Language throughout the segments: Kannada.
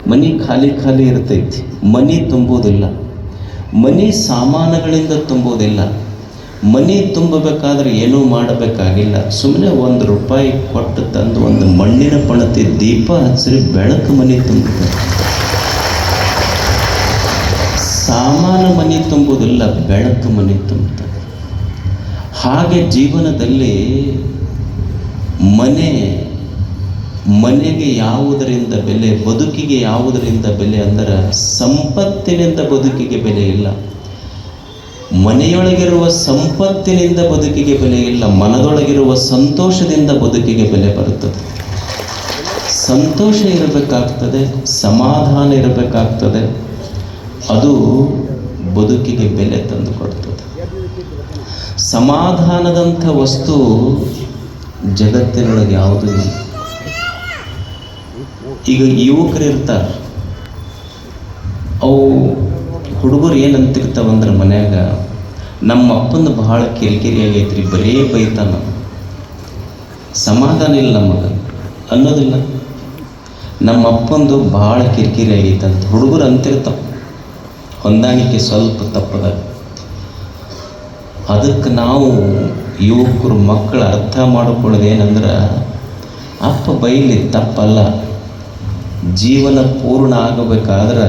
ಮನೆ ಖಾಲಿ ಖಾಲಿ ಇರ್ತೈತಿ, ಮನೆ ತುಂಬೋದಿಲ್ಲ. ಮನೆ ಸಾಮಾನುಗಳಿಂದ ತುಂಬೋದಿಲ್ಲ. ಮನೆ ತುಂಬಬೇಕಾದ್ರೆ ಏನೂ ಮಾಡಬೇಕಾಗಿಲ್ಲ. ಸುಮ್ಮನೆ ₹1 ಕೊಟ್ಟು ತಂದು ಒಂದು ಮಣ್ಣಿನ ಪಣತಿ ದೀಪ ಹಚ್ಚಿರಿ, ಬೆಳಕು ಮನೆ ತುಂಬುತ್ತೆ. ಸಾಮಾನು ಮನೆ ತುಂಬುವುದಿಲ್ಲ, ಬೆಳಕು ಮನೆ ತುಂಬುತ್ತದೆ. ಹಾಗೆ ಜೀವನದಲ್ಲಿ ಮನೆಗೆ ಯಾವುದರಿಂದ ಬೆಲೆ, ಬದುಕಿಗೆ ಯಾವುದರಿಂದ ಬೆಲೆ ಅಂದರೆ ಸಂಪತ್ತಿನಿಂದ ಬದುಕಿಗೆ ಬೆಲೆ ಇಲ್ಲ. ಮನೆಯೊಳಗಿರುವ ಸಂಪತ್ತಿನಿಂದ ಬದುಕಿಗೆ ಬೆಲೆ ಇಲ್ಲ. ಮನದೊಳಗಿರುವ ಸಂತೋಷದಿಂದ ಬದುಕಿಗೆ ಬೆಲೆ ಬರುತ್ತದೆ. ಸಂತೋಷ ಇರಬೇಕಾಗ್ತದೆ, ಸಮಾಧಾನ ಇರಬೇಕಾಗ್ತದೆ. ಅದು ಬದುಕಿಗೆ ಬೆಲೆ ತಂದು ಕೊಡ್ತದೆ. ಸಮಾಧಾನದಂಥ ವಸ್ತು ಜಗತ್ತಿನೊಳಗೆ ಯಾವುದೂ ಇಲ್ಲ. ಈಗ ಯುವಕರು ಇರ್ತಾರೆ, ಅವು ಹುಡುಗರು ಏನಂತಿರ್ತಾವಂದ್ರೆ ಮನ್ಯಾಗ, ನಮ್ಮ ಅಪ್ಪಂದು ಬಹಳ ಕಿರಿಕಿರಿ ಆಗೈತ್ರಿ, ಬರೇ ಬೈತಾನ, ಸಮಾಧಾನ ಇಲ್ಲ ನಮಗೆ ಅನ್ನೋದಿಲ್ಲ. ನಮ್ಮ ಅಪ್ಪಂದು ಭಾಳ ಕಿರಿಕಿರಿ ಆಗೈತಂತ ಹುಡುಗರು ಅಂತಿರ್ತಾವೆ. ಹೊಂದಾಣಿಕೆ ಸ್ವಲ್ಪ ತಪ್ಪದ. ಅದಕ್ಕೆ ನಾವು ಯುವಕರು ಮಕ್ಕಳು ಅರ್ಥ ಮಾಡಿಕೊಳ್ಳೋದೇನೆಂದ್ರೆ, ಅಪ್ಪ ಬೈಲಿ ತಪ್ಪಲ್ಲ. ಜೀವನ ಪೂರ್ಣ ಆಗಬೇಕಾದ್ರೆ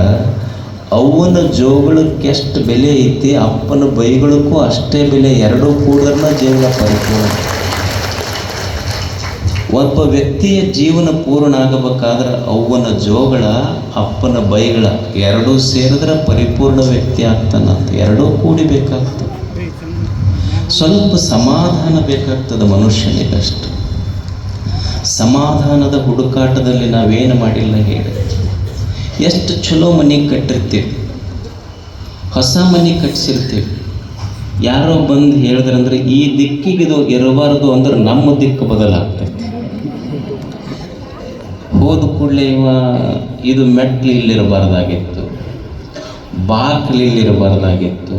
ಅವ್ವನ ಜೋಗಳಕ್ಕೆ ಎಷ್ಟು ಬೆಲೆ ಐತಿ, ಅಪ್ಪನ ಬೈಗಳಕ್ಕೂ ಅಷ್ಟೇ ಬೆಲೆ. ಎರಡೂ ಕೂಡಿದ್ರೆ ಜೀವನ ಪರಿಪೂರ್ಣ. ಒಬ್ಬ ವ್ಯಕ್ತಿಯ ಜೀವನ ಪೂರ್ಣ ಆಗಬೇಕಾದ್ರೆ ಅವ್ವನ ಜೋಗಳ, ಅಪ್ಪನ ಬೈಗಳ ಎರಡೂ ಸೇರಿದ್ರೆ ಪರಿಪೂರ್ಣ ವ್ಯಕ್ತಿ ಆಗ್ತಾನಂತ. ಎರಡೂ ಕೂಡಿ ಬೇಕಾಗ್ತದೆ. ಸ್ವಲ್ಪ ಸಮಾಧಾನ ಬೇಕಾಗ್ತದೆ ಮನುಷ್ಯನಿಗಷ್ಟು. ಸಮಾಧಾನದ ಹುಡುಕಾಟದಲ್ಲಿ ನಾವೇನು ಮಾಡಿಲ್ಲ ಹೇಳಿ. ಎಷ್ಟು ಚಲೋ ಮನೆ ಕಟ್ಟಿರ್ತೀವಿ, ಹೊಸ ಮನೆ ಕಟ್ಟಿಸಿರ್ತೀವಿ. ಯಾರೋ ಬಂದು ಹೇಳಿದ್ರಂದ್ರೆ ಈ ದಿಕ್ಕಿಗಿದು ಇರಬಾರ್ದು ಅಂದ್ರೆ ನಮ್ಮ ದಿಕ್ಕು ಬದಲಾಗ್ತೈತಿ. ಹೋದ ಕೂಡಲೇ ಇದು ಮೆಟ್ಲು ಇಲ್ಲಿರಬಾರ್ದಾಗಿತ್ತು, ಬಾಗಿಲು ಇಲ್ಲಿರಬಾರ್ದಾಗಿತ್ತು,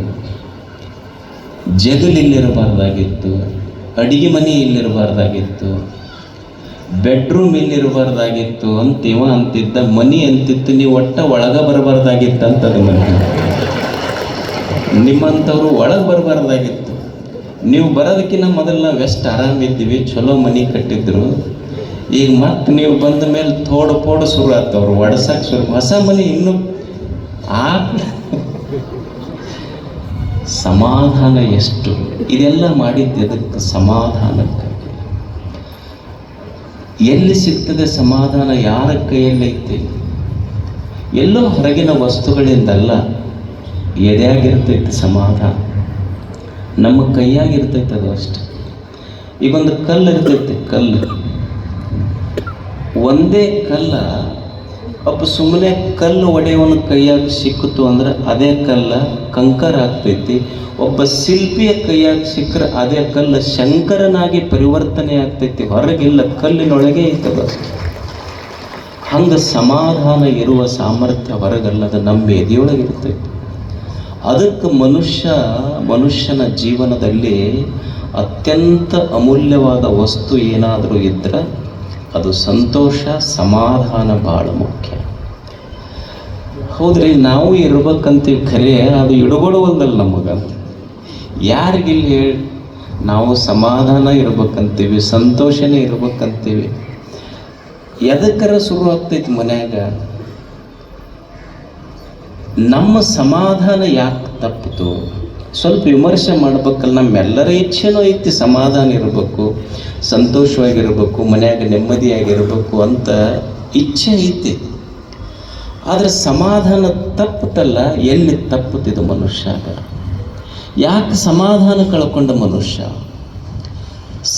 ಜಗಲಿಲ್ಲಿರಬಾರ್ದಾಗಿತ್ತು, ಅಡಿಗೆ ಮನೆ ಇಲ್ಲಿರಬಾರ್ದಾಗಿತ್ತು, ಬೆಡ್ರೂಮ್ ಇಲ್ಲಿರಬಾರ್ದಾಗಿತ್ತು ಅಂತೀವ ಅಂತಿದ್ದ. ಮನಿ ಅಂತಿತ್ತು, ನೀವು ಒಳಗೆ ಬರಬಾರ್ದಾಗಿತ್ತು ಅಂತದ ಮನೆ. ನಿಮ್ಮಂಥವ್ರು ಒಳಗೆ ಬರಬಾರ್ದಾಗಿತ್ತು. ನೀವು ಬರೋದಕ್ಕಿಂತ ಮೊದಲು ನಾವು ಎಷ್ಟು ಆರಾಮಿದ್ದೀವಿ, ಚಲೋ ಮನೆ ಕಟ್ಟಿದ್ರು. ಈಗ ಮತ್ತೆ ನೀವು ಬಂದ ಮೇಲೆ ತೋಡು ಶುರು ಆಗ್ತವ್ರು, ಒಡ್ಸಕ್ಕೆ ಶುರು. ಹೊಸ ಮನೆ ಇನ್ನೂ ಸಮಾಧಾನ ಎಷ್ಟು, ಇದೆಲ್ಲ ಮಾಡಿದ್ದು ಅದಕ್ಕೆ ಸಮಾಧಾನಕ್ಕೆ. ಎಲ್ಲಿ ಸಿಗ್ತದೆ ಸಮಾಧಾನ? ಯಾರ ಕೈಯಲ್ಲೈತೆ? ಎಲ್ಲೋ ಹೊರಗಿನ ವಸ್ತುಗಳಿಂದಲ್ಲ, ಎದೆಯಾಗಿರ್ತೈತೆ ಸಮಾಧಾನ. ನಮ್ಮ ಕೈಯಾಗಿರ್ತೈತೆ ಅದು ಅಷ್ಟೆ. ಈಗೊಂದು ಕಲ್ಲು ಇರ್ತೈತೆ, ಕಲ್ಲು ಒಂದೇ ಕಲ್ಲ ಒಬ್ಬ ಸುಮ್ಮನೆ ಕಲ್ಲು ಒಡೆಯವನ ಕೈಯಾಗ ಸಿಕ್ಕಿತು ಅಂದ್ರೆ ಅದೇ ಕಲ್ಲ ಕಂಕರ ಆಗ್ತೈತಿ. ಒಬ್ಬ ಶಿಲ್ಪಿಯ ಕೈಯಾಗ ಸಿಕ್ಕರೆ ಅದೇ ಕಲ್ಲು ಶಂಕರನಾಗಿ ಪರಿವರ್ತನೆ ಆಗ್ತೈತಿ. ಹೊರಗಿಲ್ಲ, ಕಲ್ಲಿನೊಳಗೆ ಐತದ. ಹಂಗೆ ಸಮಾಧಾನ ಇರುವ ಸಾಮರ್ಥ್ಯ ಹೊರಗಲ್ಲದ ನಮ್ಮ ಎದೆಯೊಳಗಿರ್ತೈತಿ. ಅದಕ್ಕೆ ಮನುಷ್ಯನ ಜೀವನದಲ್ಲಿ ಅತ್ಯಂತ ಅಮೂಲ್ಯವಾದ ವಸ್ತು ಏನಾದರೂ ಇದ್ದರೆ ಅದು ಸಂತೋಷ, ಸಮಾಧಾನ ಭಾಳ ಮುಖ್ಯ. ಹೌದ್ರಿ, ನಾವು ಇರ್ಬೇಕಂತೀವಿ, ಖರೆ ಅದು ಇಡಗೊಡುವಲ್ದಲ್ಲ ನಮಗೆ. ಯಾರಿಗಿಲ್ಲ ಹೇಳಿ? ನಾವು ಸಮಾಧಾನ ಇರ್ಬೇಕಂತೀವಿ, ಸಂತೋಷನೇ ಇರ್ಬೇಕಂತೀವಿ. ಎದಕ್ಕರ ಶುರು ಆಗ್ತೈತಿ ಮನ್ಯಾಗ? ನಮ್ಮ ಸಮಾಧಾನ ಯಾಕೆ ತಪ್ಪಿತು? ಸ್ವಲ್ಪ ವಿಮರ್ಶೆ ಮಾಡ್ಬೇಕಲ್ಲ. ನಮ್ಮೆಲ್ಲರ ಇಚ್ಛೆನೂ ಐತಿ ಸಮಾಧಾನ ಇರಬೇಕು, ಸಂತೋಷವಾಗಿರ್ಬೇಕು, ಮನ್ಯಾಗ ನೆಮ್ಮದಿಯಾಗಿರ್ಬೇಕು ಅಂತ ಇಚ್ಛೆ ಐತಿ. ಆದರೆ ಸಮಾಧಾನ ತಪ್ಪುತ್ತಲ್ಲ, ಎಲ್ಲಿ ತಪ್ಪುತ್ತಿದ್ದು ಮನುಷ್ಯಾಗ? ಯಾಕೆ ಸಮಾಧಾನ ಕಳ್ಕೊಂಡ ಮನುಷ್ಯ?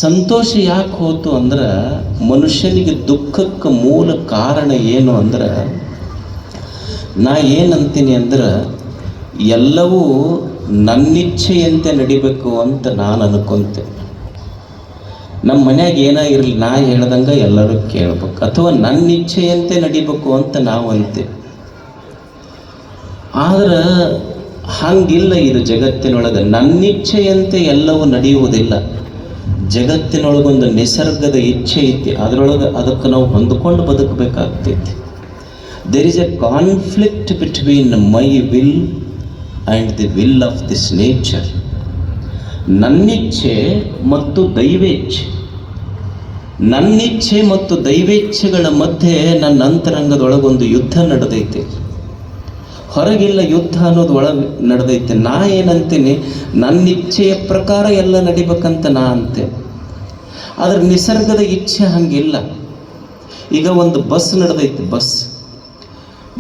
ಸಂತೋಷ ಯಾಕೆ ಹೋತು ಅಂದ್ರೆ, ಮನುಷ್ಯನಿಗೆ ದುಃಖಕ್ಕೆ ಮೂಲ ಕಾರಣ ಏನು ಅಂದ್ರೆ, ನಾ ಏನಂತೀನಿ ಅಂದ್ರೆ, ಎಲ್ಲವೂ ನನ್ನಿಚ್ಛೆಯಂತೆ ನಡಿಬೇಕು ಅಂತ ನಾನು ಅನ್ಕೊಂತೆ. ನಮ್ಮ ಮನ್ಯಾಗ ಏನಾಗಿರಲಿ, ನಾ ಹೇಳ್ದಂಗೆ ಎಲ್ಲರೂ ಕೇಳ್ಬೇಕು, ಅಥವಾ ನನ್ನ ಇಚ್ಛೆಯಂತೆ ನಡಿಬೇಕು ಅಂತ ನಾವು ಅಂತೀವಿ. ಆದ್ರೆ ಹಂಗಿಲ್ಲ. ಇದು ಜಗತ್ತಿನೊಳಗೆ ನನ್ನಿಚ್ಛೆಯಂತೆ ಎಲ್ಲವೂ ನಡೆಯುವುದಿಲ್ಲ. ಜಗತ್ತಿನೊಳಗೊಂದು ನಿಸರ್ಗದ ಇಚ್ಛೆ ಐತಿ, ಅದರೊಳಗೆ ಅದಕ್ಕೆ ನಾವು ಹೊಂದ್ಕೊಂಡು ಬದುಕಬೇಕಾಗ್ತೈತಿ. There is a conflict between my will and the will of this nature. ನನ್ನಿಚ್ಛೆ ಮತ್ತು ದೈವೇಚ್ಛೆ, ನನ್ನಿಚ್ಛೆ ಮತ್ತು ದೈವೇಚ್ಛೆಗಳ ಮಧ್ಯೆ ನನ್ನ ಅಂತರಂಗದೊಳಗೊಂದು ಯುದ್ಧ ನಡೆದೈತೆ. ಹೊರಗಿಲ್ಲ ಯುದ್ಧ ಅನ್ನೋದು ಒಳಗೆ ನಡೆದೈತೆ. ನಾ ಏನಂತೀನಿ, ನನ್ನ ಇಚ್ಛೆಯ ಪ್ರಕಾರ ಎಲ್ಲ ನಡಿಬೇಕಂತ ನಾ ಅಂತೆ. ಆದರೆ ನಿಸರ್ಗದ ಇಚ್ಛೆ ಹಂಗಿಲ್ಲ. ಈಗ ಒಂದು ಬಸ್ ನಡೆದೈತೆ,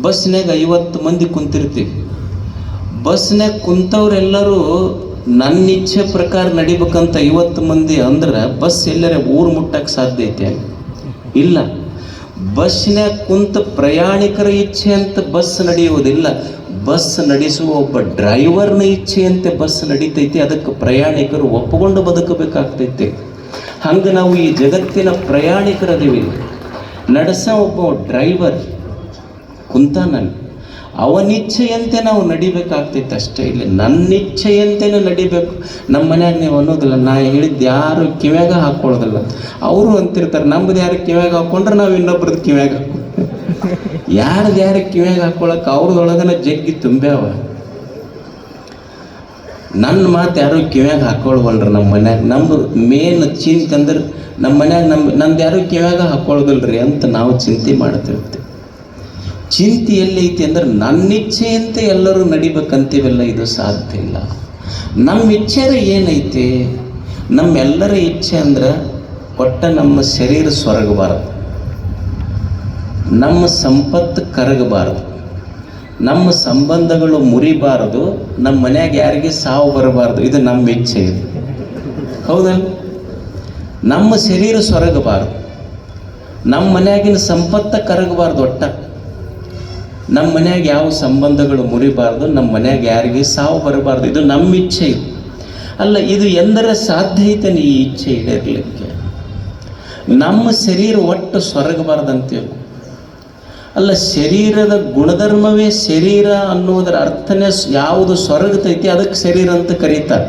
ಬಸ್ನ್ಯಾಗ 50 ಮಂದಿ ಕುಂತಿರ್ತೀವಿ. ಬಸ್ನ್ಯಾಗ ಕುಂತವ್ರೆಲ್ಲರೂ ನನ್ನ ಇಚ್ಛೆ ಪ್ರಕಾರ ನಡಿಬೇಕಂತ 50 ಮಂದಿ ಅಂದ್ರೆ ಬಸ್ ಎಲ್ಲರ ಊರು ಮುಟ್ಟಕ್ಕೆ ಸಾಧ್ಯ ಐತೆ? ಇಲ್ಲ. ಬಸ್ನ್ಯಾಗ ಕುಂತ ಪ್ರಯಾಣಿಕರ ಇಚ್ಛೆ ಅಂತ ಬಸ್ ನಡೆಯುವುದಿಲ್ಲ. ಬಸ್ ನಡೆಸುವ ಒಬ್ಬ ಡ್ರೈವರ್ನ ಇಚ್ಛೆಯಂತೆ ಬಸ್ ನಡೀತೈತಿ. ಅದಕ್ಕೆ ಪ್ರಯಾಣಿಕರು ಒಪ್ಪಿಕೊಂಡು ಬದುಕಬೇಕಾಗ್ತೈತಿ. ಹಂಗೆ ನಾವು ಈ ಜಗತ್ತಿನ ಪ್ರಯಾಣಿಕರದೀವಿ. ನಡೆಸ ಒಬ್ಬ ಡ್ರೈವರ್ ಕುಂತಾನಲ್ಲಿ, ಅವನಿಚ್ಛೆಯಂತೆ ನಾವು ನಡಿಬೇಕಾಗ್ತೈತೆ ಅಷ್ಟೇ. ಇಲ್ಲಿ ನನ್ನಿಚ್ಛೆಯಂತೆನೇ ನಡಿಬೇಕು. ನಮ್ಮ ಮನ್ಯಾಗ ನೀವು ಅನ್ನೋದಿಲ್ಲ, ನಾ ಹೇಳಿದ್ದು ಯಾರು ಕಿವ್ಯಾಗ ಹಾಕ್ಕೊಳ್ಳೋದಿಲ್ಲ. ಅವರು ಅಂತಿರ್ತಾರೆ, ನಮ್ಮದು ಯಾರು ಕಿವ್ಯಾಗ ಹಾಕ್ಕೊಂಡ್ರೆ ನಾವು ಇನ್ನೊಬ್ರದ್ದು ಕಿವ್ಯಾಗ ಯಾರು ಕಿವ್ಯಾಗ ಹಾಕ್ಕೊಳಕ್ಕೆ ಅವ್ರದೊಳಗನ ಜಗ್ಗಿ ತುಂಬ್ಯಾವ. ನನ್ನ ಮಾತು ಯಾರು ಕಿವ್ಯಾಗ ಹಾಕ್ಕೊಳ್ವಲ್ರಿ ನಮ್ಮ ಮನ್ಯಾಗ. ನಮ್ಮದು ಮೇನ್ ಚಿಂತೆ ಅಂದ್ರೆ ನಮ್ಮ ಮನ್ಯಾಗ ನಂದು ಯಾರು ಕಿವ್ಯಾಗ ಹಾಕ್ಕೊಳ್ಳೋದಿಲ್ರಿ ಅಂತ ನಾವು ಚಿಂತೆ ಮಾಡ್ತಿರ್ತೀವಿ. ಚಿಂತೆ ಎಲ್ಲೈತಿ ಅಂದ್ರೆ ನನ್ನಿಚ್ಛೆಯಂತೆ ಎಲ್ಲರೂ ನಡಿಬೇಕಂತೀವಲ್ಲ, ಇದು ಸಾಧ್ಯ ಇಲ್ಲ. ನಮ್ಮ ಇಚ್ಛೆ ಏನೈತಿ? ನಮ್ಮೆಲ್ಲರ ಇಚ್ಛೆ ಅಂದ್ರೆ ಒಟ್ಟ ನಮ್ಮ ಶರೀರ ಸೊರಗಬಾರದು, ನಮ್ಮ ಸಂಪತ್ತು ಕರಗಬಾರದು, ನಮ್ಮ ಸಂಬಂಧಗಳು ಮುರಿಬಾರದು, ನಮ್ಮ ಮನ್ಯಾಗ ಯಾರಿಗೆ ಸಾವು ಬರಬಾರ್ದು. ಇದು ನಮ್ಮ ಇಚ್ಛೆ. ಇದು ಹೌದಲ್ಲ? ನಮ್ಮ ಶರೀರ ಸೊರಗಬಾರ್ದು, ನಮ್ಮ ಮನ್ಯಾಗಿನ ಸಂಪತ್ತ ಕರಗಬಾರ್ದು, ಒಟ್ಟ ನಮ್ಮ ಮನ್ಯಾಗ ಯಾವ ಸಂಬಂಧಗಳು ಮುರಿಬಾರ್ದು, ನಮ್ಮ ಮನ್ಯಾಗ ಯಾರಿಗೆ ಸಾವು ಬರಬಾರ್ದು. ಇದು ನಮ್ಮ ಇಚ್ಛೆ. ಅಲ್ಲ, ಇದು ಎಂದರೆ ಸಾಧ್ಯ ಐತೆ ಈ ಇಚ್ಛೆ ಈಡೇರಲಿಕ್ಕೆ? ನಮ್ಮ ಶರೀರ ಒಟ್ಟು ಸೊರಗಬಾರ್ದಂತೇಳಿ ಅಲ್ಲ. ಶರೀರದ ಗುಣಧರ್ಮವೇ ಶರೀರ ಅನ್ನೋದರ ಅರ್ಥನೇ ಯಾವುದು ಸೊರಗತೈತಿ ಅದಕ್ಕೆ ಶರೀರ ಅಂತ ಕರೀತಾರೆ.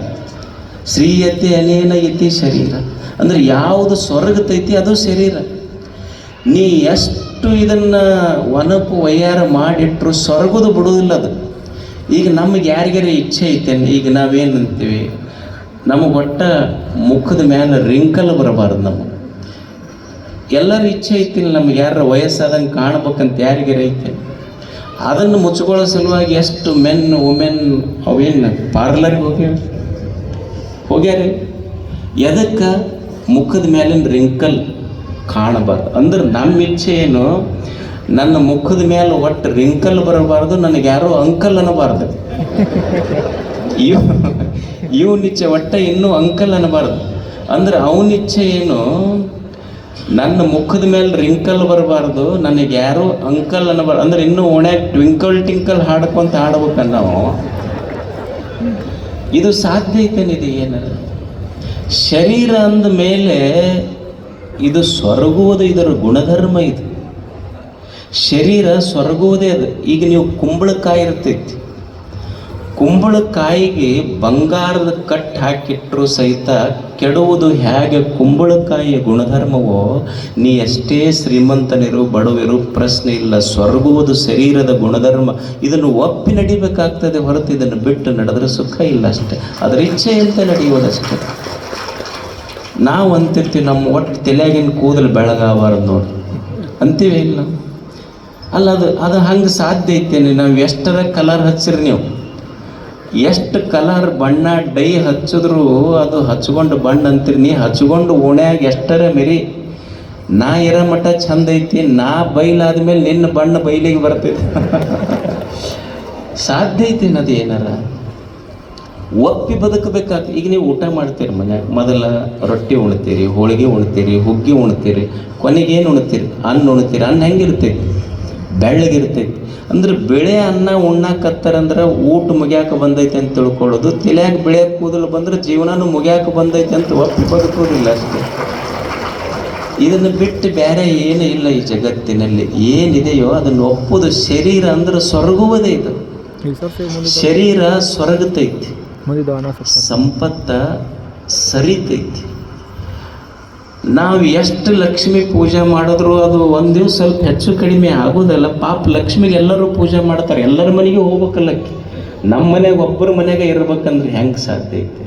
ಶ್ರೀಯತೆ ಅನೇನ ಇತಿ ಶರೀರ ಅಂದರೆ ಯಾವುದು ಸೊರಗತೈತಿ ಅದು ಶರೀರ. ನೀ ಎಷ್ಟು ಇದನ್ನು ಒನಪು ವಯ್ಯಾರ ಮಾಡಿಟ್ರು ಸೊರಗೋದು ಬಿಡೋದಿಲ್ಲ ಅದು. ಈಗ ನಮಗೆ ಯಾರಿಗಾರ ಇಚ್ಛೆ ಐತೇನೆ, ಈಗ ನಾವೇನು ಅಂತೀವಿ, ನಮಗೆ ಒಟ್ಟ ಮುಖದ ಮೇಲೆ ರಿಂಕಲ್ ಬರಬಾರ್ದು. ನಮಗೆ ಎಲ್ಲರ ಇಚ್ಛೆ ಐತಿಲ್ಲ, ನಮ್ಗೆ ಯಾರ ವಯಸ್ಸಾದಂಗೆ ಕಾಣ್ಬೇಕಂತ ಯಾರಿಗಾರ ಐತೆ. ಅದನ್ನು ಮುಚ್ಕೊಳ್ಳೋ ಸಲುವಾಗಿ ಎಷ್ಟು ಮೆನ್ ವುಮೆನ್ ಅವೇನು ಪಾರ್ಲರ್ಗೆ ಹೋಗ್ಯಾರ. ಎದಕ್ಕೆ? ಮುಖದ ಮೇಲಿನ ರಿಂಕಲ್ ಕಾಣಬಾರ್ದು. ಅಂದ್ರೆ ನಮ್ಮ ಇಚ್ಛೆ ಏನು, ನನ್ನ ಮುಖದ ಮೇಲೆ ಒಟ್ಟು ರಿಂಕಲ್ ಬರಬಾರ್ದು, ನನಗೆ ಯಾರೋ ಅಂಕಲ್ ಅನ್ನಬಾರ್ದು. ಇವನಿಚ್ಛೆ ಒಟ್ಟ ಇನ್ನೂ ಅಂಕಲ್ ಅನ್ನಬಾರ್ದು. ಅಂದ್ರೆ ಅವನಿಚ್ಛೆ ಏನು, ನನ್ನ ಮುಖದ ಮೇಲೆ ರಿಂಕಲ್ ಬರಬಾರ್ದು, ನನಗೆ ಯಾರೋ ಅಂಕಲ್ ಅನ್ನಬಾರ್ದು. ಅಂದ್ರೆ ಇನ್ನೂ ಓಣ್ಯಾಗ ಟ್ವಿಂಕಲ್ ಟಿಂಕಲ್ ಹಾಡ್ಕೊಂತ ಹಾಡ್ಬೇಕನ್ನ ನಾವು. ಇದು ಸಾಧ್ಯ ಐತೇನಿದೆ? ಏನಾರ ಶರೀರ ಅಂದ ಮೇಲೆ ಇದು ಸೊರಗುವುದು ಇದರ ಗುಣಧರ್ಮ. ಇದು ಶರೀರ ಸೊರಗುವುದೇ ಅದು. ಈಗ ನೀವು ಕುಂಬಳಕಾಯಿ ಇರ್ತೈತಿ, ಕುಂಬಳಕಾಯಿಗೆ ಬಂಗಾರದ ಕಟ್ಟು ಹಾಕಿಟ್ರು ಸಹಿತ ಕೆಡುವುದು ಹೇಗೆ ಕುಂಬಳಕಾಯಿಯ ಗುಣಧರ್ಮವೋ, ನೀ ಎಷ್ಟೇ ಶ್ರೀಮಂತನಿರು ಬಡವಿರು ಪ್ರಶ್ನೆ ಇಲ್ಲ, ಸೊರಗುವುದು ಶರೀರದ ಗುಣಧರ್ಮ. ಇದನ್ನು ಒಪ್ಪಿ ನಡಿಬೇಕಾಗ್ತದೆ ಹೊರತು ಇದನ್ನು ಬಿಟ್ಟು ನಡೆದ್ರೆ ಸುಖ ಇಲ್ಲ ಅಷ್ಟೆ. ಅದರ ಇಚ್ಛೆಯಂತೆ ನಡೆಯುವುದಷ್ಟೇ. ನಾವು ಅಂತಿರ್ತೀವಿ ನಮ್ಮ ಒಟ್ಟು ತಲೆಯಾಗಿನ ಕೂದಲು ಬೆಳಗಾಬಾರದು ನೋಡಿ ಅಂತೀವಿ. ಇಲ್ಲ ಅಲ್ಲ, ಅದು ಹಂಗೆ ಸಾಧ್ಯ ಐತೇನೆ. ನಾವು ಎಷ್ಟರ ಕಲರ್ ಹಚ್ಚಿರಿ, ನೀವು ಎಷ್ಟು ಕಲರ್ ಬಣ್ಣ ಡೈ ಹಚ್ಚಿದ್ರು ಅದು ಹಚ್ಕೊಂಡು ಬಣ್ಣ ಅಂತೀರಿ. ನೀ ಹಚ್ಕೊಂಡು ಓಣ್ಯಾಗ ಎಷ್ಟರ ಮೆರಿ, ನಾ ಇರೋ ಮಟ್ಟ ಚಂದ ಐತಿ, ನಾ ಬೈಲಾದ್ಮೇಲೆ ನಿನ್ನ ಬಣ್ಣ ಬೈಲಿಗೆ ಬರ್ತೈತಿ. ಸಾಧ್ಯ ಐತೇನ? ಅದು ಏನಾರ ಒಪ್ಪಿ ಬದುಕಬೇಕಾಗ್ತದೆ. ಈಗ ನೀವು ಊಟ ಮಾಡ್ತೀರಿ ಮನ್ಯಾಗ, ಮೊದಲ ರೊಟ್ಟಿ ಉಣ್ತೀರಿ, ಹೋಳಿಗೆ ಉಣ್ತೀರಿ, ಹುಗ್ಗಿ ಉಣ್ತೀರಿ, ಕೊನೆಗೇನು ಉಣ್ತೀರಿ? ಅನ್ನ ಉಣ್ತೀರಿ. ಅನ್ನ ಹೆಂಗಿರ್ತೈತಿ? ಬೆಳ್ಳಗಿರ್ತೈತಿ. ಅಂದ್ರೆ ಬೆಳೆ ಅನ್ನ ಉಣ್ಣಾಕತ್ತಾರಂದ್ರೆ ಊಟ ಮುಗ್ಯಾಕ ಬಂದೈತೆ ಅಂತ ತಿಳ್ಕೊಳ್ಳೋದು. ತಲೆಯಾಗ ಬೆಳೆ ಕೂದಲು ಬಂದ್ರೆ ಜೀವನನೂ ಮುಗ್ಯಾಕ ಬಂದೈತೆ ಅಂತ ಒಪ್ಪಿ ಬದುಕೋದಿಲ್ಲ ಅಷ್ಟೇ. ಇದನ್ನು ಬಿಟ್ಟು ಬೇರೆ ಏನೂ ಇಲ್ಲ ಈ ಜಗತ್ತಿನಲ್ಲಿ. ಏನಿದೆಯೋ ಅದನ್ನು ಒಪ್ಪುದು. ಶರೀರ ಅಂದ್ರೆ ಸೊರಗುವುದೇ. ಇದು ಶರೀರ ಸೊರಗತೈತಿ, ಸಂಪತ್ತ ಸರಿತೈತಿ. ನಾವು ಎಷ್ಟು ಲಕ್ಷ್ಮಿ ಪೂಜೆ ಮಾಡಿದ್ರು ಅದು ಒಂದು ದಿವಸ ಸ್ವಲ್ಪ ಹೆಚ್ಚು ಕಡಿಮೆ ಆಗೋದಲ್ಲ. ಪಾಪ ಲಕ್ಷ್ಮಿಗೆ ಎಲ್ಲರೂ ಪೂಜೆ ಮಾಡ್ತಾರೆ, ಎಲ್ಲರ ಮನೆಗೆ ಹೋಗ್ಬೇಕಲ್ಲ. ನಮ್ಮ ಮನೆಗೆ ಒಬ್ಬರ ಮನೆಗೆ ಇರ್ಬೇಕಂದ್ರೆ ಹೆಂಗೆ ಸಾಧ್ಯ ಐತೆ?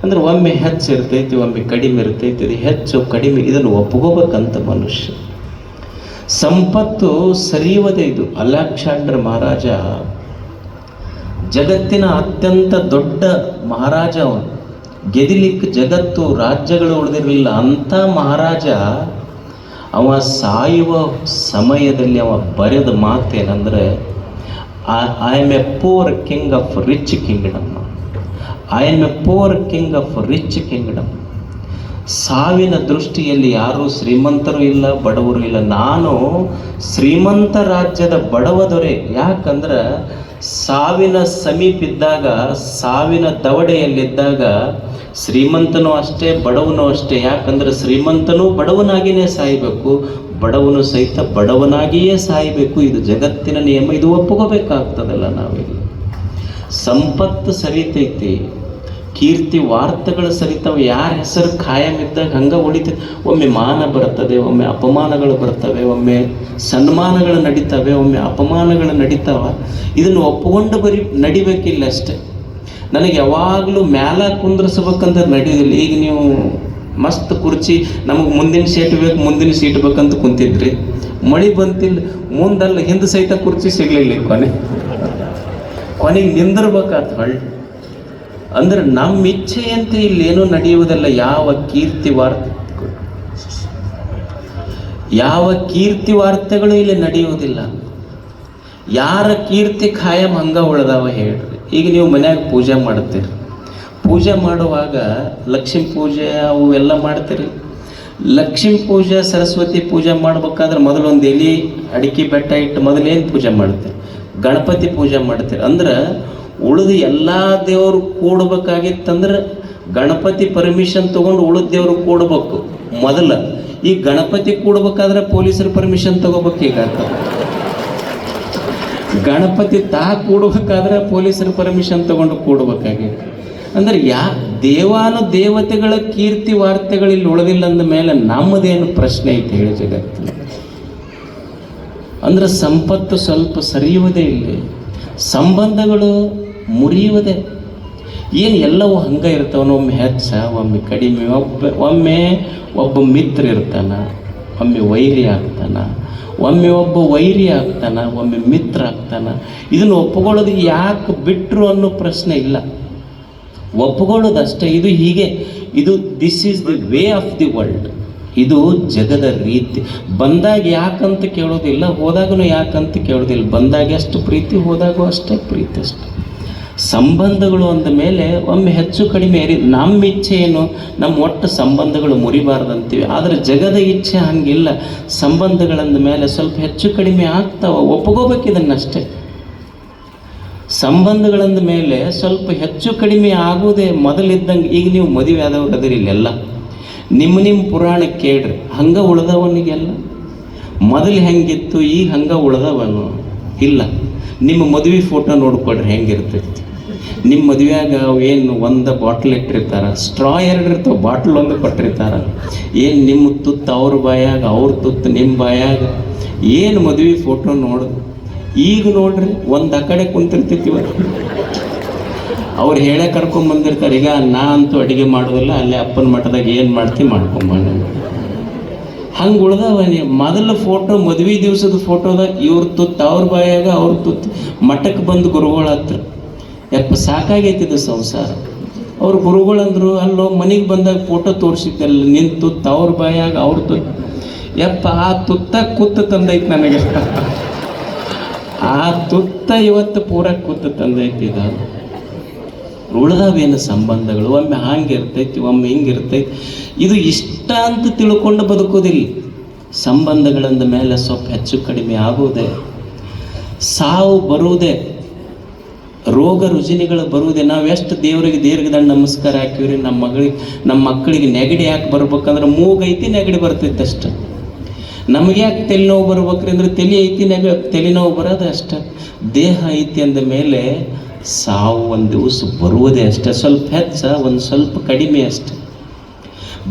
ಅಂದ್ರೆ ಒಮ್ಮೆ ಹೆಚ್ಚು ಇರ್ತೈತಿ, ಒಮ್ಮೆ ಕಡಿಮೆ ಇರ್ತೈತಿ. ಇದು ಹೆಚ್ಚು ಕಡಿಮೆ ಇದನ್ನು ಒಪ್ಕೋಬೇಕಂತ ಮನುಷ್ಯ. ಸಂಪತ್ತು ಸರಿಯುವುದೇ ಇದು. ಅಲೆಕ್ಸಾಂಡರ್ ಮಹಾರಾಜ ಜಗತ್ತಿನ ಅತ್ಯಂತ ದೊಡ್ಡ ಮಹಾರಾಜ. ಅವನು ಗೆದಿಲಿಕ್ಕೆ ಜಗತ್ತು ರಾಜ್ಯಗಳು ಉಳಿದಿರಲಿಲ್ಲ ಅಂಥ ಮಹಾರಾಜ. ಅವ ಸಾಯುವ ಸಮಯದಲ್ಲಿ ಅವ ಬರೆದ ಮಾತೇನೆಂದರೆ, I am a poor king of rich kingdom. I am a poor king of rich kingdom. ಸಾವಿನ ದೃಷ್ಟಿಯಲ್ಲಿ ಯಾರೂ ಶ್ರೀಮಂತರು ಇಲ್ಲ, ಬಡವರು ಇಲ್ಲ. ನಾನು ಶ್ರೀಮಂತ ರಾಜ್ಯದ ಬಡವ ದೊರೆ. ಯಾಕಂದ್ರೆ ಸಾವಿನ ಸಮೀಪ ಇದ್ದಾಗ, ಸಾವಿನ ದವಡೆಯಲ್ಲಿದ್ದಾಗ ಶ್ರೀಮಂತನೂ ಅಷ್ಟೇ, ಬಡವನೂ ಅಷ್ಟೇ. ಯಾಕಂದ್ರೆ ಶ್ರೀಮಂತನೂ ಬಡವನಾಗಿಯೇ ಸಾಯಬೇಕು, ಬಡವನು ಸಹಿತ ಬಡವನಾಗಿಯೇ ಸಾಯಬೇಕು. ಇದು ಜಗತ್ತಿನ ನಿಯಮ. ಇದು ಒಪ್ಕೋಬೇಕಾಗ್ತದಲ್ಲ ನಾವೀಗ. ಸಂಪತ್ತು ಸರಿತೈತಿ, ಕೀರ್ತಿ ವಾರ್ತೆಗಳು ಸರಿತಾವೆ. ಯಾರ ಹೆಸರು ಖಾಯಂ ಇದ್ದಾಗ ಹಂಗೆ ಉಳಿತೈತೆ. ಒಮ್ಮೆ ಮಾನ ಬರ್ತದೆ, ಒಮ್ಮೆ ಅಪಮಾನಗಳು ಬರ್ತವೆ, ಒಮ್ಮೆ ಸನ್ಮಾನಗಳು ನಡೀತವೆ, ಒಮ್ಮೆ ಅಪಮಾನಗಳು ನಡೀತಾವ. ಇದನ್ನು ಒಪ್ಪಿಕೊಂಡು ಬರೀ ನಡಿಬೇಕಿಲ್ಲ ಅಷ್ಟೆ. ನನಗೆ ಯಾವಾಗಲೂ ಮ್ಯಾಲ ಕುಂದ್ರಿಸ್ಬೇಕಂತ ನಡೆಯೋದಿಲ್ಲ. ಈಗ ನೀವು ಮಸ್ತ್ ಕುರ್ಚಿ, ನಮಗೆ ಮುಂದಿನ ಸೀಟ್ ಬೇಕು, ಮುಂದಿನ ಸೀಟ್ ಬೇಕಂತ ಕುಂತಿದ್ರಿ, ಮಳೆ ಬಂತಿಲ್ಲ, ಮುಂದಲ್ಲ ಹಿಂದೆ ಸಹಿತ ಕುರ್ಚಿ ಸಿಗಲಿಲ್ಲ. ಕೊನೆಗೆ ನಿಂದಿರ್ಬೇಕಾತ ಹೊಳ್ಳಿ. ಅಂದ್ರೆ ನಮ್ಮ ಇಚ್ಛೆಯಂತೆ ಇಲ್ಲೇನೂ ನಡೆಯುವುದಿಲ್ಲ. ಯಾವ ಕೀರ್ತಿ ವಾರ್ತೆಗಳು ಇಲ್ಲಿ ನಡೆಯುವುದಿಲ್ಲ. ಯಾರ ಕೀರ್ತಿ ಖಾಯಂ ಹಂಗ ಉಳ್ದಾವ ಹೇಳ್ರಿ. ಈಗ ನೀವು ಮನ್ಯಾಗ ಪೂಜೆ ಮಾಡ್ತೀರಿ, ಪೂಜೆ ಮಾಡುವಾಗ ಲಕ್ಷ್ಮೀ ಪೂಜೆ ಅವು ಎಲ್ಲ ಮಾಡ್ತೀರಿ. ಲಕ್ಷ್ಮೀ ಪೂಜೆ, ಸರಸ್ವತಿ ಪೂಜೆ ಮಾಡ್ಬೇಕಾದ್ರೆ ಮೊದಲೊಂದು ಎಲೆ ಅಡಿಕೆ ಬೆಟ್ಟ ಇಟ್ಟು ಮೊದಲೇನು ಪೂಜೆ ಮಾಡ್ತೀರಿ? ಗಣಪತಿ ಪೂಜೆ ಮಾಡ್ತೀರಿ. ಅಂದ್ರೆ ಉಳಿದು ಎಲ್ಲ ದೇವರು ಕೂಡಬೇಕಾಗಿತ್ತಂದ್ರೆ ಗಣಪತಿ ಪರ್ಮಿಷನ್ ತೊಗೊಂಡು ಉಳಿದ ದೇವರು ಕೂಡಬೇಕು ಮೊದಲ. ಈ ಗಣಪತಿ ಕೂಡಬೇಕಾದ್ರೆ ಪೊಲೀಸರ ಪರ್ಮಿಷನ್ ತಗೋಬೇಕು. ಈಗ ಗಣಪತಿ ಕೂಡಬೇಕಾದ್ರೆ ಪೊಲೀಸರ ಪರ್ಮಿಷನ್ ತಗೊಂಡು ಕೂಡಬೇಕಾಗಿತ್ತು. ಅಂದ್ರೆ ದೇವಾನು ದೇವತೆಗಳ ಕೀರ್ತಿ ವಾರ್ತೆಗಳಿಲ್ಲಿ ಉಳಿದಿಲ್ಲ ಅಂದ ಮೇಲೆ ನಮ್ಮದೇನು ಪ್ರಶ್ನೆ ಐತೆ ಹೇಳಿ ಜಗತ್ತಿನ? ಅಂದ್ರೆ ಸಂಪತ್ತು ಸ್ವಲ್ಪ ಸರಿಯುವುದೇ ಇಲ್ಲಿ, ಸಂಬಂಧಗಳು ಮುರಿಯುವುದೇ. ಏನು ಎಲ್ಲವೂ ಹಂಗೆ ಇರ್ತಾವನು, ಒಮ್ಮೆ ಹೆಚ್ಚ, ಒಮ್ಮೆ ಕಡಿಮೆ. ಒಬ್ಬ ಮಿತ್ರ ಇರ್ತಾನ, ಒಮ್ಮೆ ವೈರಿ ಆಗ್ತಾನ, ಒಬ್ಬ ವೈರಿ ಆಗ್ತಾನ, ಒಮ್ಮೆ ಮಿತ್ರ ಆಗ್ತಾನ. ಇದನ್ನು ಒಪ್ಪಿಕೊಳ್ಳೋದು ಯಾಕೆ ಬಿಟ್ಟರು ಅನ್ನೋ ಪ್ರಶ್ನೆ ಇಲ್ಲ, ಒಪ್ಪಿಕೊಳ್ಳೋದಷ್ಟೇ. ಇದು ಹೀಗೆ, this is the way of the world. ಇದು ಜಗದ ರೀತಿ. ಬಂದಾಗ ಯಾಕಂತ ಕೇಳೋದಿಲ್ಲ, ಹೋದಾಗೂ ಯಾಕಂತ ಕೇಳೋದಿಲ್ಲ. ಬಂದಾಗ ಎಷ್ಟು ಪ್ರೀತಿ, ಹೋದಾಗೂ ಅಷ್ಟೇ ಪ್ರೀತಿ. ಅಷ್ಟೆ ಸಂಬಂಧಗಳು ಅಂದ ಮೇಲೆ ಒಮ್ಮೆ ಹೆಚ್ಚು ಕಡಿಮೆ ನಮ್ಮ ಇಚ್ಛೆ ಏನು, ನಮ್ಮ ಒಟ್ಟು ಸಂಬಂಧಗಳು ಮುರಿಬಾರ್ದಂತೀವಿ. ಆದರೆ ಜಗದ ಇಚ್ಛೆ ಹಂಗಿಲ್ಲ. ಸಂಬಂಧಗಳಂದ ಮೇಲೆ ಸ್ವಲ್ಪ ಹೆಚ್ಚು ಕಡಿಮೆ ಆಗ್ತಾವ, ಒಪ್ಕೋಬೇಕಿದನ್ನಷ್ಟೇ. ಸಂಬಂಧಗಳಂದ ಮೇಲೆ ಸ್ವಲ್ಪ ಹೆಚ್ಚು ಕಡಿಮೆ ಆಗೋದೇ ಮೊದಲಿದ್ದಂಗೆ. ಈಗ ನೀವು ಮದುವೆ ಆದವ್ರು ಅದಿರಿ, ಇಲ್ಲೆಲ್ಲ ನಿಮ್ಮ ಪುರಾಣ ಕೇಳ್ರಿ, ಹಂಗೆ ಉಳ್ದವನಿಗೆಲ್ಲ ಮೊದಲು ಹೆಂಗಿತ್ತು, ಈಗ ಹಂಗೆ ಉಳ್ದವನು ಇಲ್ಲ. ನಿಮ್ಮ ಮದುವೆ ಫೋಟೋ ನೋಡ್ಕೊಡ್ರಿ ಹೆಂಗಿರ್ತೈತಿ. ನಿಮ್ಮ ಮದುವೆಯಾಗ ಏನು ಒಂದು ಬಾಟ್ಲ್ ಇಟ್ಟಿರ್ತಾರೆ, ಸ್ಟ್ರಾ 2 ಇರ್ತಾವೆ, ಬಾಟ್ಲ್ 1 ಕೊಟ್ಟಿರ್ತಾರೆ. ಏನು ನಿಮ್ಮ ತುತ್ತು ಅವ್ರ ಬಾಯಾಗ, ಅವ್ರ ತುತ್ತು ನಿಮ್ಮ ಬಾಯಾಗ. ಏನು ಮದುವೆ ಫೋಟೋ ನೋಡಿದ್ರು. ಈಗ ನೋಡ್ರಿ, ಒಂದು ಆ ಕಡೆ ಕುಂತಿರ್ತೈತಿ, ಅವ್ರು ಹೇಳೇ ಕರ್ಕೊಂಬಂದಿರ್ತಾರೆ. ಈಗ ನಾ ಅಂತೂ ಅಡುಗೆ ಮಾಡೋದಿಲ್ಲ, ಅಲ್ಲೇ ಅಪ್ಪನ ಮಠದಾಗ ಏನು ಮಾಡ್ತೀವಿ ಮಾಡ್ಕೊಂಬಂದ. ಹಂಗೆ ಉಳ್ದವ. ಮೊದಲ ಫೋಟೋ, ಮದುವೆ ದಿವಸದ ಫೋಟೋದಾಗ ಇವ್ರ ತುತ್ತು ಅವ್ರ ಬಾಯಾಗ, ಅವ್ರ ತುತ್ತು. ಮಠಕ್ಕೆ ಬಂದು ಗುರುಗಳ ಹತ್ರ ಸಾಕಾಗೈತಿದ್ದು ಸಂಸಾರ. ಅವ್ರು ಗುರುಗಳಂದ್ರು, ಅಲ್ಲೋ ಮನೆಗೆ ಬಂದಾಗ ಫೋಟೋ ತೋರಿಸಿದ್ದಲ್ಲ, ನಿನ್ನ ತುತ್ತು ಅವ್ರ ಬಾಯಾಗ, ಅವ್ರ ತುತ್ತು. ಆ ತುತ್ತ ಕುತ್ತು ತಂದೈತಿ ನನಗೆ. ಆ ತುತ್ತ ಇವತ್ತು ಪೂರ ಕುತ್ತು ತಂದೈತಿದ. ಉಳ್ದಾವೇನು ಸಂಬಂಧಗಳು? ಒಮ್ಮೆ ಹಂಗಿರ್ತೈತಿ, ಒಮ್ಮೆ ಹಿಂಗಿರ್ತೈತಿ. ಇದು ಇಷ್ಟ ಅಂತ ತಿಳ್ಕೊಂಡು ಬದುಕೋದಿಲ್ಲ. ಸಂಬಂಧಗಳಂದ ಮೇಲೆ ಸ್ವಲ್ಪ ಹೆಚ್ಚು ಕಡಿಮೆ ಆಗುವುದೇ, ಸಾವು ಬರುವುದೇ, ರೋಗ ರುಜಿನಿಗಳು ಬರುವುದೇ. ನಾವು ಎಷ್ಟು ದೇವರಿಗೆ ದೀರ್ಘದಂಡ ನಮಸ್ಕಾರ ಹಾಕಿವ್ರಿ. ನಮ್ಮ ಮಕ್ಕಳಿಗೆ ನೆಗಡಿ ಯಾಕೆ ಬರ್ಬೇಕಂದ್ರೆ ಮೂಗೈತಿ, ನೆಗಡಿ ಬರ್ತೈತೆ ಅಷ್ಟೆ. ನಮಗೆ ಯಾಕೆ ತಲೆನೋವು ಬರ್ಬೇಕ್ರಿ ಅಂದ್ರೆ ತಲೆ ಐತಿ, ತಲೆನೋವು ಬರೋದು ಅಷ್ಟೆ. ದೇಹ ಐತಿ ಅಂದ ಮೇಲೆ ಸಾವು ಒಂದು ದಿವಸ ಬರುವುದೇ ಅಷ್ಟೆ. ಸ್ವಲ್ಪ ಹೆಚ್ಚ, ಒಂದು ಸ್ವಲ್ಪ ಕಡಿಮೆ ಅಷ್ಟೆ.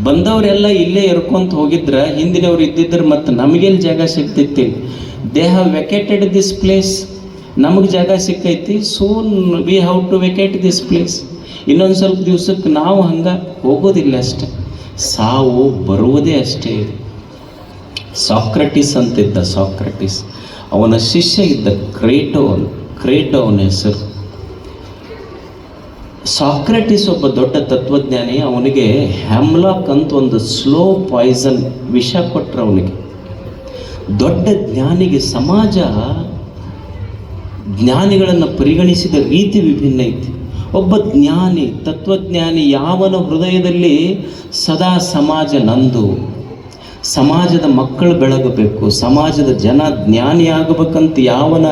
ಬಂದವರೆಲ್ಲ ಇಲ್ಲೇ ಎರ್ಕೊಂತ ಹೋಗಿದ್ರೆ ಹಿಂದಿನವ್ರು ಇದ್ದಿದ್ರೆ ಮತ್ತು ನಮಗೇನು ಜಾಗ ಸಿಗ್ತೈತಿ? They have vacated this place. ನಮಗೆ ಜಾಗ ಸಿಕ್ಕೈತಿ, soon we have to vacate this place. ಇನ್ನೊಂದು ಸ್ವಲ್ಪ ದಿವ್ಸಕ್ಕೆ ನಾವು ಹಂಗೆ ಹೋಗೋದಿಲ್ಲ ಅಷ್ಟೆ, ಸಾವು ಬರುವುದೇ ಅಷ್ಟೇ. ಸಾಕ್ರಟಿಸ್ ಅಂತಿದ್ದ, ಸಾಕ್ರಟಿಸ್ ಅವನ ಶಿಷ್ಯ ಇದ್ದ ಕ್ರೇಟೋ ಅವನ ಹೆಸರು. ಸಾಕ್ರಟಿಸ್ ಒಬ್ಬ ದೊಡ್ಡ ತತ್ವಜ್ಞಾನಿ. ಅವನಿಗೆ ಹ್ಯಾಮ್ಲಾಕ್ ಅಂತ ಒಂದು ಸ್ಲೋ ಪಾಯ್ಸನ್ ವಿಷ ಕೊಟ್ಟರು ಅವನಿಗೆ. ದೊಡ್ಡ ಜ್ಞಾನಿಗೆ ಸಮಾಜ ಜ್ಞಾನಿಗಳನ್ನು ಪರಿಗಣಿಸಿದ ರೀತಿ ವಿಭಿನ್ನ ಐತಿ. ಒಬ್ಬ ಜ್ಞಾನಿ, ತತ್ವಜ್ಞಾನಿ, ಯಾವನ ಹೃದಯದಲ್ಲಿ ಸದಾ ಸಮಾಜ ನಂದು, ಸಮಾಜದ ಮಕ್ಕಳು ಬೆಳಗಬೇಕು, ಸಮಾಜದ ಜನ ಜ್ಞಾನಿ ಆಗಬೇಕಂತ ಯಾವನ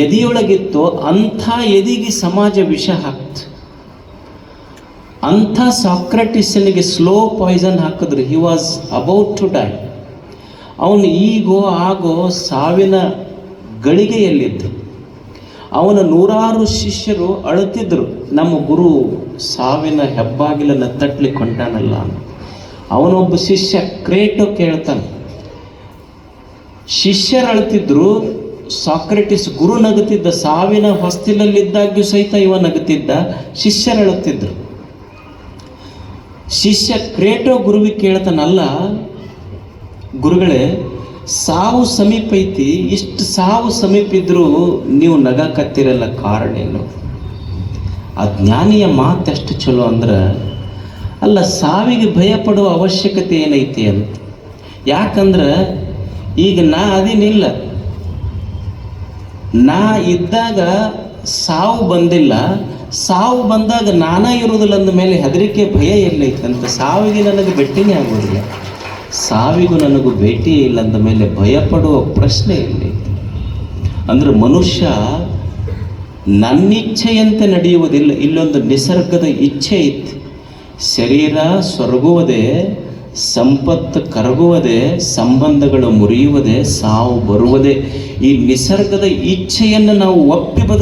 ಎದೆಯೊಳಗಿತ್ತೋ ಅಂಥ ಎದೆಗೆ ಸಮಾಜ ವಿಷ ಹಾಕ್ತು. ಅಂಥ ಸಾಕ್ರಟಿಸನಿಗೆ ಸ್ಲೋ ಪಾಯ್ಸನ್ ಹಾಕಿದ್ರು. He was about to die. ಅವನು ಈಗೋ ಆಗೋ ಸಾವಿನ ಗಳಿಗೆಯಲ್ಲಿದ್ದರು. ಅವನ 100 ಶಿಷ್ಯರು ಅಳುತ್ತಿದ್ದರು, ನಮ್ಮ ಗುರು ಸಾವಿನ ಹೆಬ್ಬಾಗಿಲನ್ನು ತಟ್ಟಲಿಕ್ಕೆ ಹೊಂಟಾನಲ್ಲ. ಅವನೊಬ್ಬ ಶಿಷ್ಯ ಕ್ರೇಟೋ ಕೇಳ್ತಾನೆ. ಶಿಷ್ಯರು ಅಳುತ್ತಿದ್ರು, ಸಾಕ್ರೆಟಿಸ್ ಗುರು ನಗುತ್ತಿದ್ದ. ಸಾವಿನ ಹೊಸ್ತಿಲಲ್ಲಿದ್ದಾಗ್ಯೂ ಸಹಿತ ಇವ ನಗುತ್ತಿದ್ದ, ಶಿಷ್ಯರು ಅಳುತ್ತಿದ್ರು. ಶಿಷ್ಯ ಕ್ರೇಟೋ ಗುರುವಿಗೆ ಕೇಳ್ತಾನಲ್ಲ, ಗುರುಗಳೇ ಸಾವು ಸಮೀಪ ಐತಿ, ಇಷ್ಟು ಸಾವು ಸಮೀಪ ಇದ್ರೂ ನೀವು ನಗಕತ್ತಿರಲ್ಲ, ಕಾರಣ ಏನು? ಆ ಜ್ಞಾನಿಯ ಮಾತು ಎಷ್ಟು ಚಲೋ ಅಂದ್ರೆ, ಅಲ್ಲ ಸಾವಿಗೆ ಭಯ ಪಡುವ ಅವಶ್ಯಕತೆ ಏನೈತಿ ಅಂತ. ಯಾಕಂದ್ರೆ ಈಗ ನಾ ಅದೇನಿಲ್ಲ, ನಾ ಇದ್ದಾಗ ಸಾವು ಬಂದಿಲ್ಲ, ಸಾವು ಬಂದಾಗ ನಾನೇ ಇರುವುದಿಲ್ಲ ಅಂದ ಮೇಲೆ ಹೆದರಿಕೆ ಭಯ ಎಲ್ಲೈತೆ ಅಂತ. ಸಾವಿಗೆ ನನಗೆ ಭೇಟಿನೇ ಆಗೋದಿಲ್ಲ, ಸಾವಿಗೂ ನನಗೂ ಭೇಟಿ ಇಲ್ಲ ಅಂದ ಮೇಲೆ ಭಯ ಪಡುವ ಪ್ರಶ್ನೆ ಎಲ್ಲೈತೆ. ಅಂದ್ರೆ ಮನುಷ್ಯ ನನ್ನಿಚ್ಛೆಯಂತೆ ನಡೆಯುವುದಿಲ್ಲ, ಇಲ್ಲೊಂದು ನಿಸರ್ಗದ ಇಚ್ಛೆ ಐತಿ. ಶರೀರ ಸೊರಗುವುದೇ, ಸಂಪತ್ತು ಕರಗುವುದೇ, ಸಂಬಂಧಗಳು ಮುರಿಯುವುದೇ, ಸಾವು ಬರುವುದೇ. ಈ ನಿಸರ್ಗದ ಇಚ್ಛೆಯನ್ನು ನಾವು ಒಪ್ಪಿ